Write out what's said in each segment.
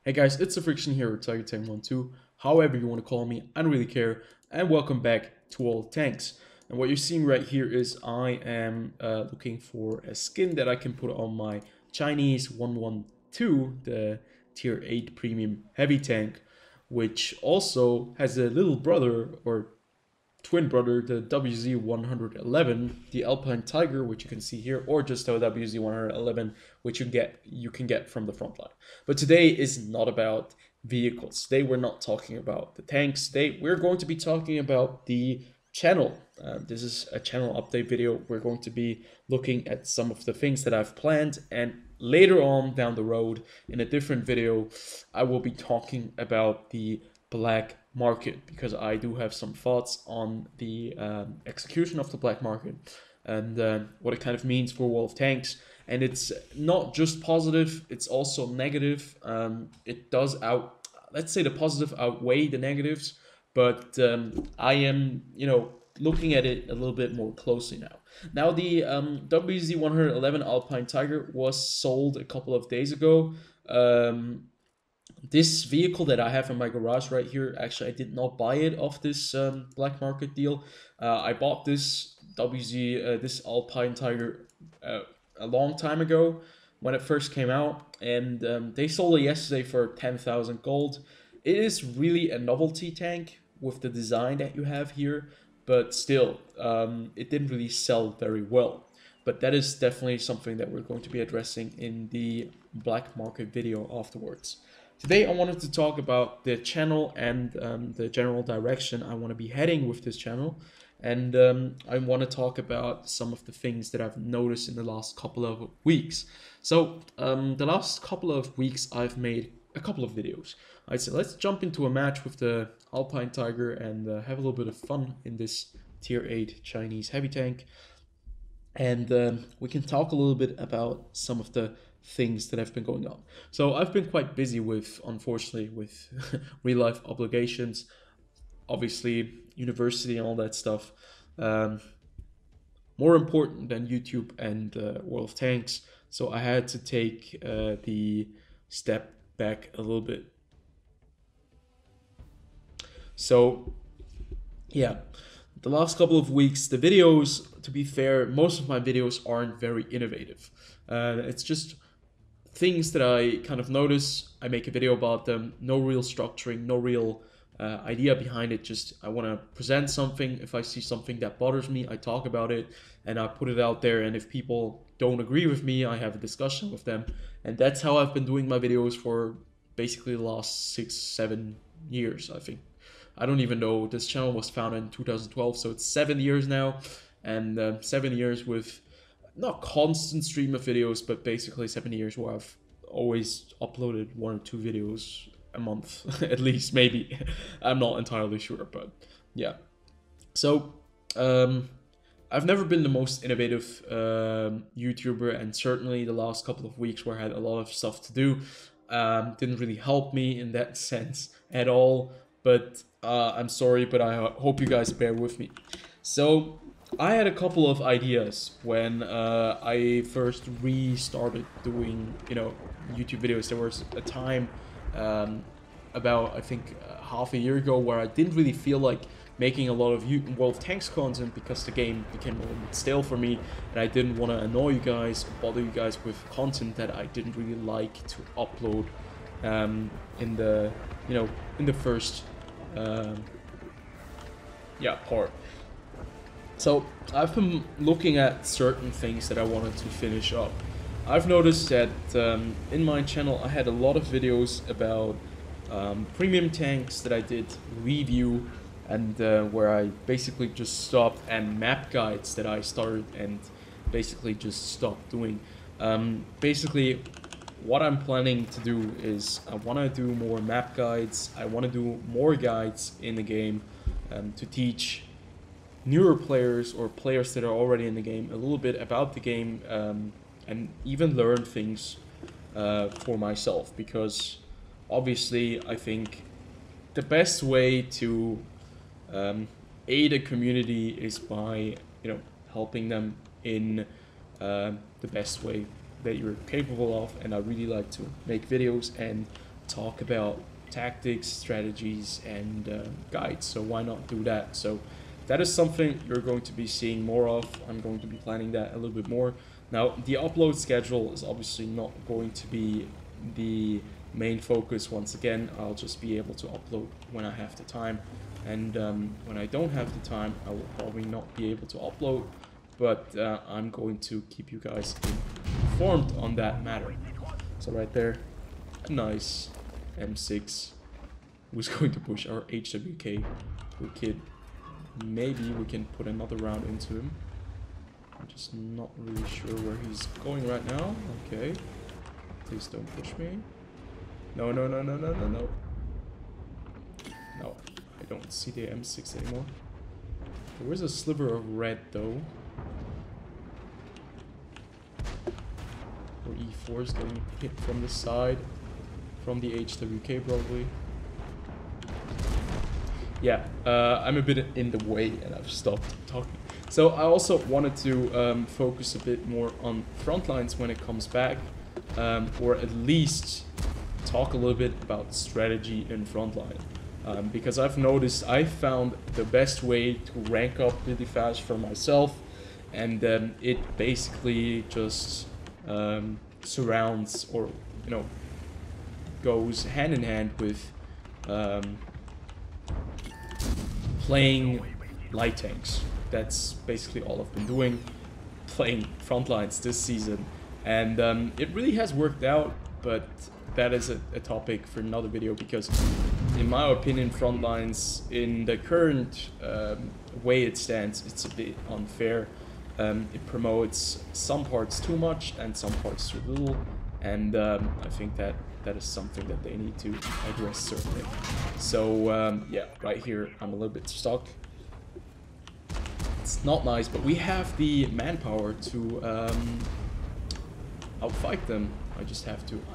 Hey guys, it's TheFrXion here with Tiger1012. However you want to call me, I don't really care. And welcome back to All Tanks. And what you're seeing right here is I am looking for a skin that I can put on my Chinese 112, the tier 8 premium heavy tank, which also has a little brother or twin brother, the WZ111, the Alpine Tiger, which you can see here, or just the WZ111, which you can get from the front line. But today is not about vehicles. Today we're not talking about the tanks. Today we're going to be talking about the channel. This is a channel update video. We're going to be looking at some of the things that I've planned, and later on down the road in a different video, I will be talking about the black market because I do have some thoughts on the execution of the black market and what it kind of means for World of Tanks. And it's not just positive; it's also negative. It does let's say the positive outweigh the negatives, but I am, looking at it a little bit more closely now. Now, the WZ111 Alpine Tiger was sold a couple of days ago. This vehicle that I have in my garage right here, actually, I did not buy it off this black market deal. I bought this Alpine Tiger a long time ago when it first came out, and they sold it yesterday for 10,000 gold. It is really a novelty tank with the design that you have here, but still, it didn't really sell very well. But that is definitely something that we're going to be addressing in the black market video afterwards. Today I wanted to talk about the channel and the general direction I want to be heading with this channel. And I want to talk about some of the things that I've noticed in the last couple of weeks. So the last couple of weeks I've made a couple of videos. I'd say let's jump into a match with the Alpine Tiger and have a little bit of fun in this tier 8 Chinese heavy tank. And we can talk a little bit about some of the things that have been going on. So I've been quite busy with, unfortunately, with real life obligations, obviously university and all that stuff. Um, More important than YouTube and World of Tanks. So I had to take the step back a little bit. So yeah, the last couple of weeks, the videos, to be fair, most of my videos aren't very innovative. It's just things that I kind of notice. I make a video about them. No real structuring, no real idea behind it. Just I want to present something. If I see something that bothers me, I talk about it and I put it out there. And if people don't agree with me, I have a discussion with them. And that's how I've been doing my videos for basically the last 6, 7 years, I think. I don't even know. This channel was founded in 2012, so it's 7 years now, and 7 years with not constant stream of videos, but basically 7 years where I've always uploaded 1 or 2 videos a month, at least, maybe. I'm not entirely sure, but yeah. So I've never been the most innovative YouTuber, and certainly the last couple of weeks where I had a lot of stuff to do didn't really help me in that sense at all. But I'm sorry, but I hope you guys bear with me. So I had a couple of ideas when I first restarted doing, YouTube videos. There was a time about, I think, half a year ago where I didn't really feel like making a lot of World of Tanks content because the game became a little bit stale for me, and I didn't want to annoy you guys or bother you guys with content that I didn't really like to upload in the, in the first part. So I've been looking at certain things that I wanted to finish up. I've noticed that in my channel I had a lot of videos about premium tanks that I did review, and where I basically just stopped, and map guides that I started and basically just stopped doing. Basically, what I'm planning to do is I want to do more map guides. I want to do more guides in the game to teach newer players or players that are already in the game a little bit about the game, and even learn things for myself, because obviously I think the best way to aid a community is by helping them in the best way that you're capable of. And I really like to make videos and talk about tactics, strategies, and guides. So why not do that? So that is something you're going to be seeing more of. I'm going to be planning that a little bit more. Now, the upload schedule is obviously not going to be the main focus. Once again, I'll just be able to upload when I have the time. And when I don't have the time, I will probably not be able to upload. But I'm going to keep you guys informed on that matter. So right there, a nice M6 who's going to push our HWK kid. Maybe we can put another round into him. I'm just not really sure where he's going right now. Okay. Please don't push me. No, no, no, no, no, no, no. No, I don't see the M6 anymore. There is a sliver of red though. Or E4 is getting hit from the side. From the HWK probably. Yeah, I'm a bit in the way and I've stopped talking. So I also wanted to focus a bit more on front lines when it comes back, or at least talk a little bit about strategy in frontline. Because I've noticed I found the best way to rank up really fast for myself, and it basically just surrounds, or you know, goes hand in hand with playing light tanks. That's basically all I've been doing, playing frontlines this season, and it really has worked out. But that is a topic for another video, because in my opinion, frontlines in the current way it stands, it's a bit unfair. It promotes some parts too much and some parts too little, and I think that is something that they need to address certainly. So yeah, right here I'm a little bit stuck. It's not nice, but we have the manpower to outfight them. I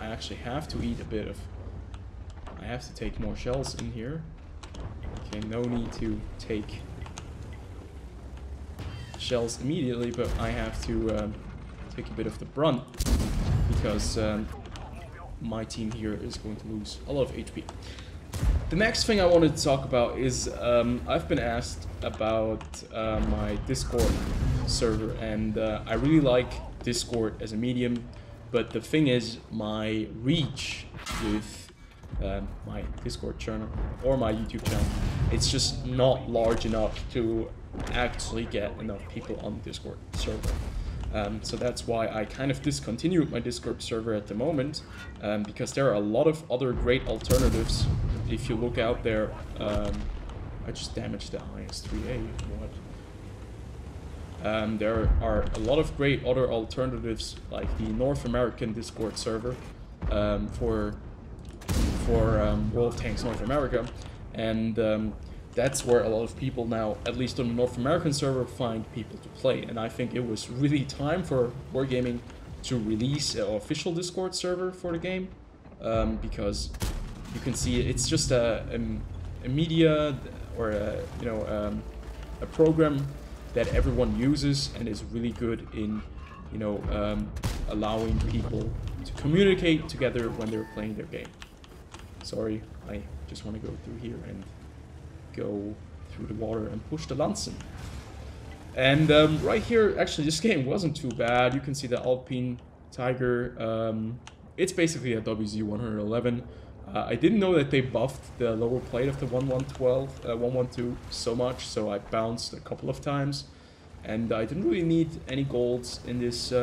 actually have to eat a bit of, I have to take more shells in here. Okay, no need to take shells immediately, but I have to take a bit of the brunt, because my team here is going to lose a lot of HP. The next thing I wanted to talk about is I've been asked about my Discord server, and I really like Discord as a medium, but the thing is, my reach with my Discord channel or my YouTube channel, it's just not large enough to actually get enough people on the Discord server. So that's why I kind of discontinued my Discord server at the moment, because there are a lot of other great alternatives. If you look out there, I just damaged the IS-3A, what? There are a lot of great other alternatives, like the North American Discord server for World of Tanks North America, and that's where a lot of people now, at least on the North American server, find people to play. And I think it was really time for Wargaming to release an official Discord server for the game, because you can see it's just a media, or a program that everyone uses and is really good in, you know, allowing people to communicate together when they're playing their game. Sorry, I just want to go through here and go through the water and push the Lanzen. And right here, actually, this game wasn't too bad. You can see the Alpine Tiger. It's basically a WZ-111. I didn't know that they buffed the lower plate of the 112 so much, so I bounced a couple of times, and I didn't really need any golds in this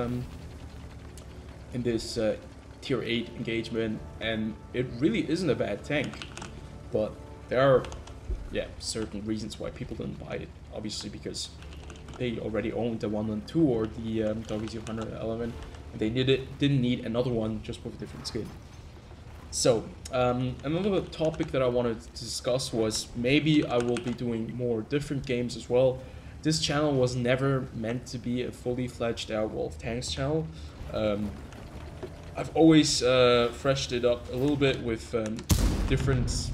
tier 8 engagement, and it really isn't a bad tank. But there are, yeah, certain reasons why people didn't buy it. Obviously, because they already owned the 112 or the WZ-111, and they didn't need another one just with a different skin. So, another topic that I wanted to discuss was maybe I will be doing more different games as well. This channel was never meant to be a fully fledged out World of Tanks channel. I've always freshed it up a little bit with different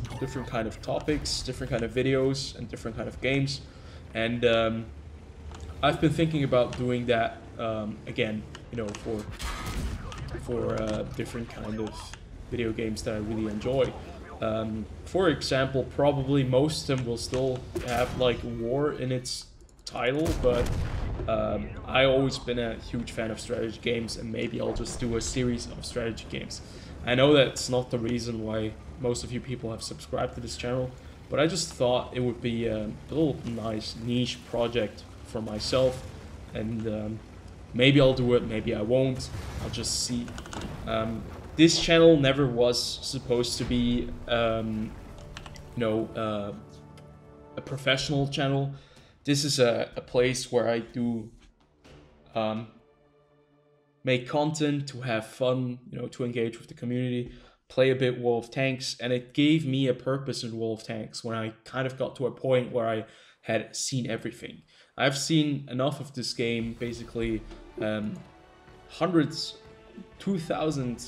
kind of topics, different kind of videos, and different kind of games. And I've been thinking about doing that again, you know, for different kind of video games that I really enjoy. For example, probably most of them will still have like war in its title, but I always been a huge fan of strategy games, and maybe I'll just do a series of strategy games. I know that's not the reason why most of you people have subscribed to this channel, but I just thought it would be a little nice niche project for myself, and maybe I'll do it, maybe I won't. I'll just see. This channel never was supposed to be, a professional channel. This is a place where I do make content to have fun, to engage with the community, play a bit World of Tanks, and it gave me a purpose in World of Tanks when I kind of got to a point where I had seen everything. I've seen enough of this game, basically hundreds, 2,000,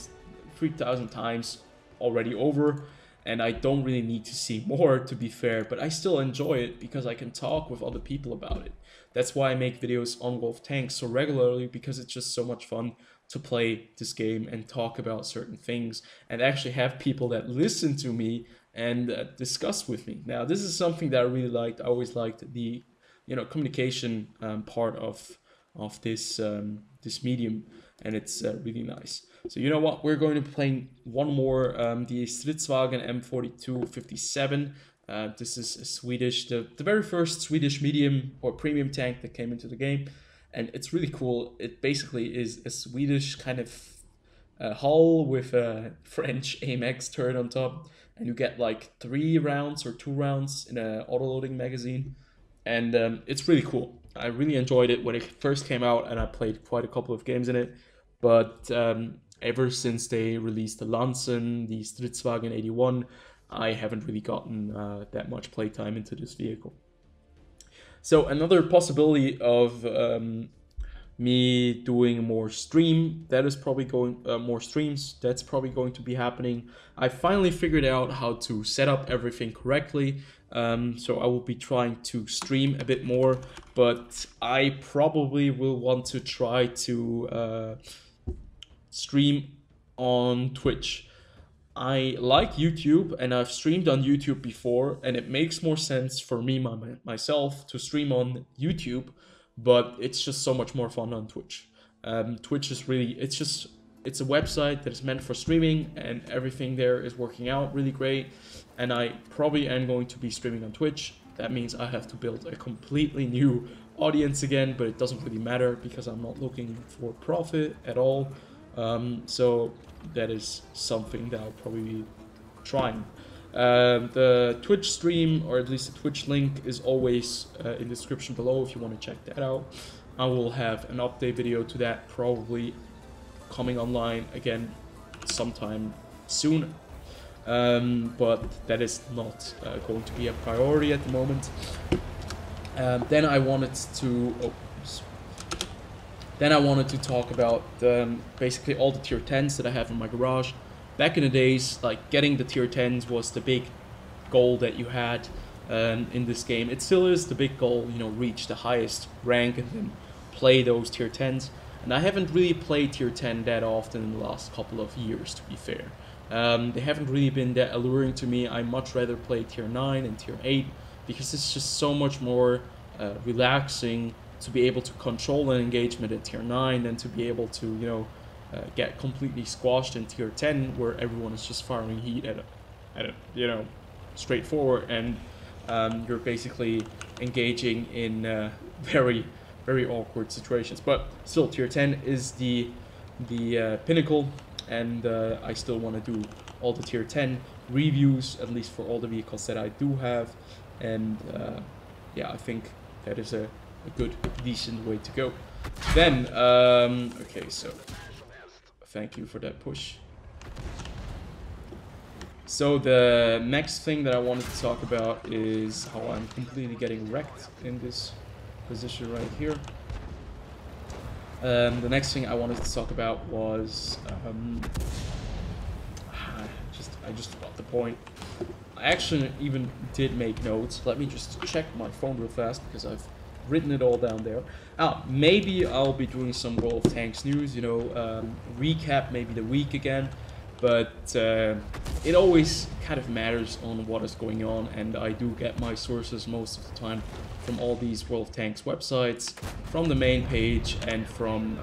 3,000 times already over, and I don't really need to see more, to be fair, but I still enjoy it because I can talk with other people about it. That's why I make videos on World of Tanks so regularly, because it's just so much fun to play this game and talk about certain things and actually have people that listen to me and discuss with me. Now, this is something that I really liked. I always liked the communication part of this this medium, and it's really nice. So you know what, we're going to be playing one more, the TheFrXion M4257. This is a Swedish, the very first Swedish medium or premium tank that came into the game, and it's really cool. It basically is a Swedish kind of hull with a French AMX turret on top, and you get like 3 rounds or 2 rounds in an auto-loading magazine, and it's really cool. I really enjoyed it when it first came out, and I played quite a couple of games in it, but ever since they released the Lansen, the TheFrXion 81, I haven't really gotten that much playtime into this vehicle. So another possibility of me doing more stream, that is probably going, more streams, that's probably going to be happening. I finally figured out how to set up everything correctly, so I will be trying to stream a bit more, but I probably will want to try to stream on Twitch. I like YouTube, and I've streamed on YouTube before, and it makes more sense for me myself to stream on YouTube, but it's just so much more fun on Twitch. Twitch is really, it's a website that is meant for streaming, and everything there is working out really great, and I probably am going to be streaming on Twitch. That means I have to build a completely new audience again, but it doesn't really matter because I'm not looking for profit at all. So that is something that I'll probably be trying. The Twitch stream, or at least the Twitch link, is always in the description below if you want to check that out. I will have an update video to that probably coming online again sometime soon. But that is not going to be a priority at the moment. Then I wanted to talk about basically all the tier 10s that I have in my garage. Back in the days, like, getting the tier 10s was the big goal that you had in this game. It still is the big goal, reach the highest rank and then play those tier 10s. And I haven't really played tier 10 that often in the last couple of years, to be fair. They haven't really been that alluring to me. I much rather play tier 9 and tier 8 because it's just so much more relaxing to be able to control an engagement at tier 9 than to be able to, get completely squashed in tier 10 where everyone is just firing heat at a straightforward, and you're basically engaging in very, very awkward situations. But still, tier 10 is the pinnacle, and I still want to do all the tier 10 reviews, at least for all the vehicles that I do have, and yeah, I think that is a good, decent way to go. Then, okay, so thank you for that push. So the next thing that I wanted to talk about is how I'm completely getting wrecked in this position right here. The next thing I wanted to talk about was I just forgot the point. I actually even did make notes. Let me just check my phone real fast because I've written it all down there. Maybe I'll be doing some World of Tanks news, recap maybe the week again. but it always kind of matters on what is going on, and I do get my sources most of the time from all these World of Tanks websites, from the main page, and from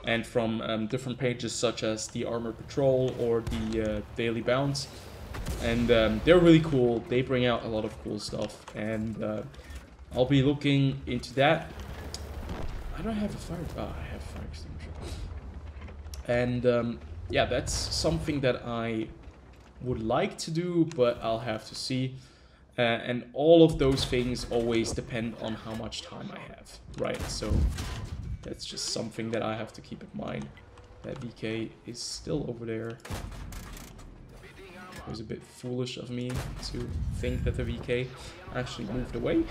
and from different pages such as the Armor Patrol or the Daily Bounce. And they're really cool. They bring out a lot of cool stuff, and I'll be looking into that. I don't have a fire. Oh, I have a fire extinguisher. And yeah, that's something that I would like to do, but I'll have to see. And all of those things always depend on how much time I have, right? So that's just something that I have to keep in mind. That VK is still over there. It was a bit foolish of me to think that the VK actually moved away.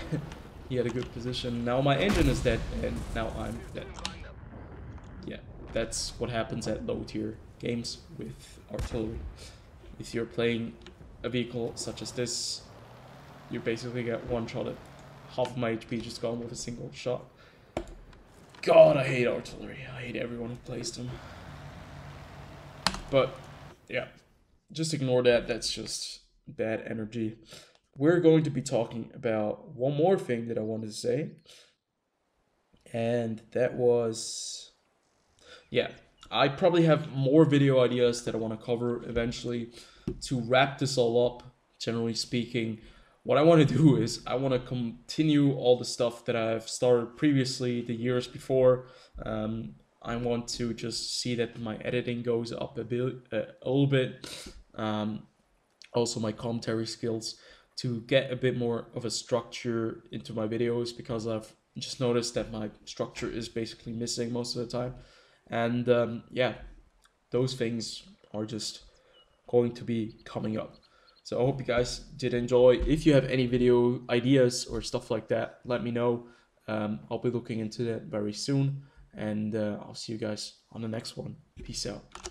He had a good position. Now my engine is dead, and now I'm dead. Yeah, that's what happens at low tier games with artillery. If you're playing a vehicle such as this, you basically get one-shotted. Half of my HP just gone with a single shot. God, I hate artillery. I hate everyone who plays them. But yeah, just ignore that. That's just bad energy. We're going to be talking about one more thing that I wanted to say. And that was... yeah, I probably have more video ideas that I want to cover eventually. To wrap this all up, generally speaking, what I want to do is I want to continue all the stuff that I've started previously, the years before. I want to just see that my editing goes up a little bit. Also my commentary skills, to get a bit more of a structure into my videos, because I've just noticed that my structure is basically missing most of the time. And yeah, those things are just going to be coming up. So I hope you guys did enjoy. If you have any video ideas or stuff like that, let me know. I'll be looking into that very soon. And I'll see you guys on the next one. Peace out.